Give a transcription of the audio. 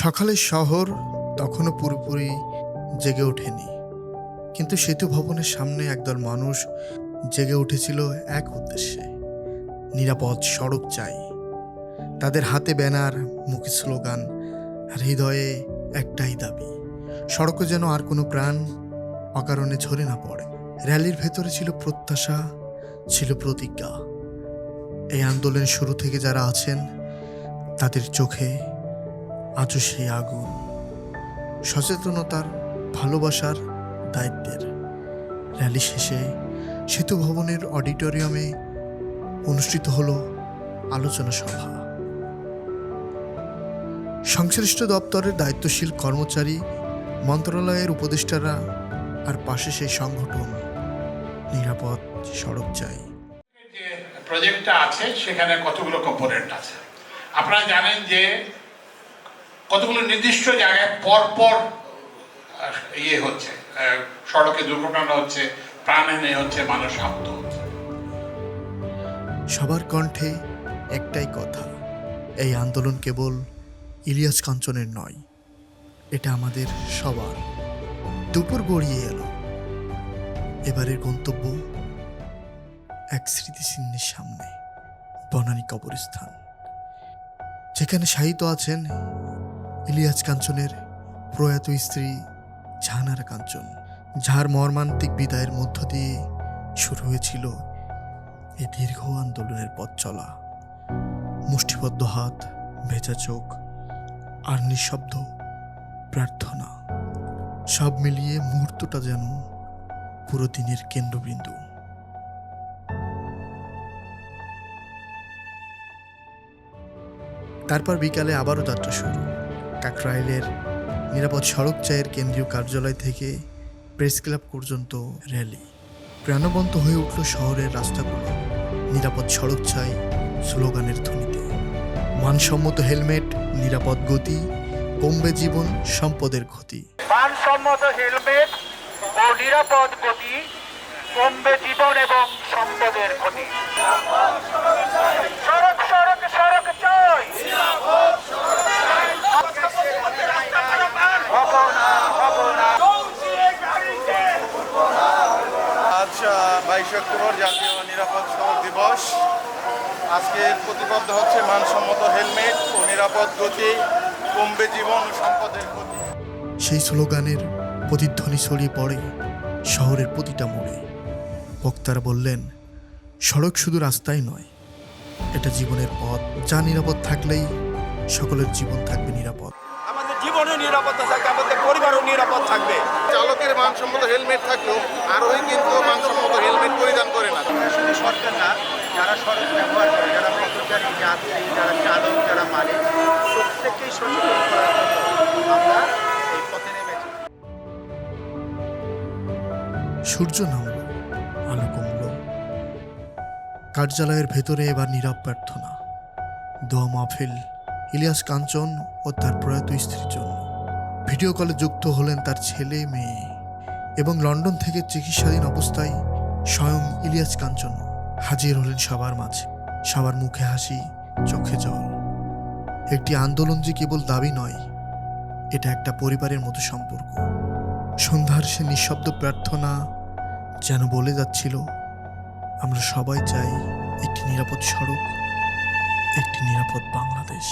সকালের শহর তখনও পুরোপুরি জেগে ওঠেনি, কিন্তু সেতু ভবনের সামনে একদল মানুষ জেগে উঠেছিল এক উদ্দেশ্যে: নিরাপদ সড়ক চাই। তাদের হাতে ব্যানার, মুখে স্লোগান, আর হৃদয়ে একটাই দাবি: সড়কে যেন আর কোনো প্রাণ অকারণে ঝরে না পড়ে। র্যালির ভেতরে ছিল প্রত্যাশা, ছিল প্রতিজ্ঞা। এই আন্দোলনের শুরু থেকে যারা আছেন, তাদের চোখে আজও সেই আগুন, সচেতনতার, ভালোবাসার, দায়িত্বের। র্যালি শেষে সেতু ভবনের অডিটোরিয়ামে অনুষ্ঠিত হলো আলোচনা সভা। সংশ্লিষ্ট দপ্তরের দায়িত্বশীল কর্মচারী, মন্ত্রণালয়ের উপদেষ্টারা, আর পাশে সেই সংগঠন নিরাপদ সড়ক চাই। যে প্রজেক্টটা আছে সেখানে কতগুলো কম্পোনেন্ট আছে। আপনারা জানেন যে কতগুলো নির্দিষ্ট জায়গায় পরপর হচ্ছে, সড়কে দুর্ঘটনা হচ্ছে, প্রাণহানি হচ্ছে, মানুষ আহত হচ্ছে। সবার কণ্ঠে একটাই কথা: এই আন্দোলন কেবল ইলিয়াস কাঞ্চনের নয়, এটা আমাদের সবার। দুপুর গড়িয়ে এলো। এবারের গন্তব্য এক স্মৃতিচিহ্নের সামনে, বনানী কবরস্থান, যেখানে শায়িত আছেন ইলিয়াস কাঞ্চনের প্রয়াত স্ত্রী জাহানারা কাঞ্চন, যার মর্মান্তিক বিদায়ের মধ্য দিয়ে শুরু হয়েছিল এই দীর্ঘ আন্দোলনের পথ চলা। মুষ্টিবদ্ধ হাত, ভেজা চোখ, আর নিঃশব্দ প্রার্থনা, সব মিলিয়ে মুহূর্তটা যেন পুরো দিনের কেন্দ্রবিন্দু। তারপর বিকালে আবারও যাত্রা শুরু। কাকরাইলের নিরাপদ সড়ক চাইয়ের কেন্দ্রীয় কার্যালয় থেকে প্রেস ক্লাব পর্যন্ত র্যালি। প্রাণবন্ত হয়ে উঠল শহরের রাস্তাগুলো নিরাপদ সড়ক চাই স্লোগানের ধ্বনিতে। মানসম্মত হেলমেট, নিরাপদ গতি, কমবে জীবন, সম্পদের ক্ষতি। মানসম্মত হেলমেট ও নিরাপদ গতি, কমবে জীবন এবং সম্পদের ক্ষতি। সড়ক সড়ক সড়ক চাই। আজ 22 অক্টোবর জাতীয় নিরাপদ সড়ক দিবস। আজকে প্রতিবদ্ধ হচ্ছে মানসম্মত হেলমেট ও নিরাপদ গতি, কমবে জীবন ও সম্পদের ক্ষতি। সেই স্লোগানের প্রতিধ্বনি ছড়িয়ে পড়ে শহরের প্রতিটা মোড়ে। বক্তারা বললেন, সড়ক শুধু রাস্তাই নয়, এটা জীবনের পথ। যা নিরাপদ থাকলেই সকলের জীবন থাকবে নিরাপদ। আমাদের জীবনও নিরাপত্তা থাকবে, আমাদের পরিবারও নিরাপদ থাকবে। চালকের মানসম্মত হেলমেট থাকলেও আরোহী কিন্তু মানসম্মত হেলমেট পরিধান করে না। শুধু সরকার না, যারা সড়ক ব্যবহার করে, যারা পথচারী, যাত্রী, যারা চালক, যারা মালিক, প্রত্যেককেই সচেতন করার জন্য আমরা এই পথে নেমেছি। সূর্য নামল, আলো কমল। কার্যালয়ের ভেতরে এবার নীরব প্রার্থনা, দোয়া মাহফিল ইলিয়াস কাঞ্চন ও তার প্রয়াত স্ত্রীর জন্য। ভিডিও কলে যুক্ত হলেন তার ছেলে, মেয়ে, এবং লন্ডন থেকে চিকিৎসাধীন অবস্থায় স্বয়ং ইলিয়াস কাঞ্চন হাজির হলেন সবার মাঝে। সবার মুখে হাসি, চোখে জল। একটি আন্দোলন যে কেবল দাবি নয়, এটা একটা পরিবারের মতো সম্পর্ক। সন্ধ্যার সে নিঃশব্দ প্রার্থনা যেন বলে যাচ্ছিল, আমরা সবাই চাই একটি নিরাপদ সড়ক, একটি নিরাপদ বাংলাদেশ।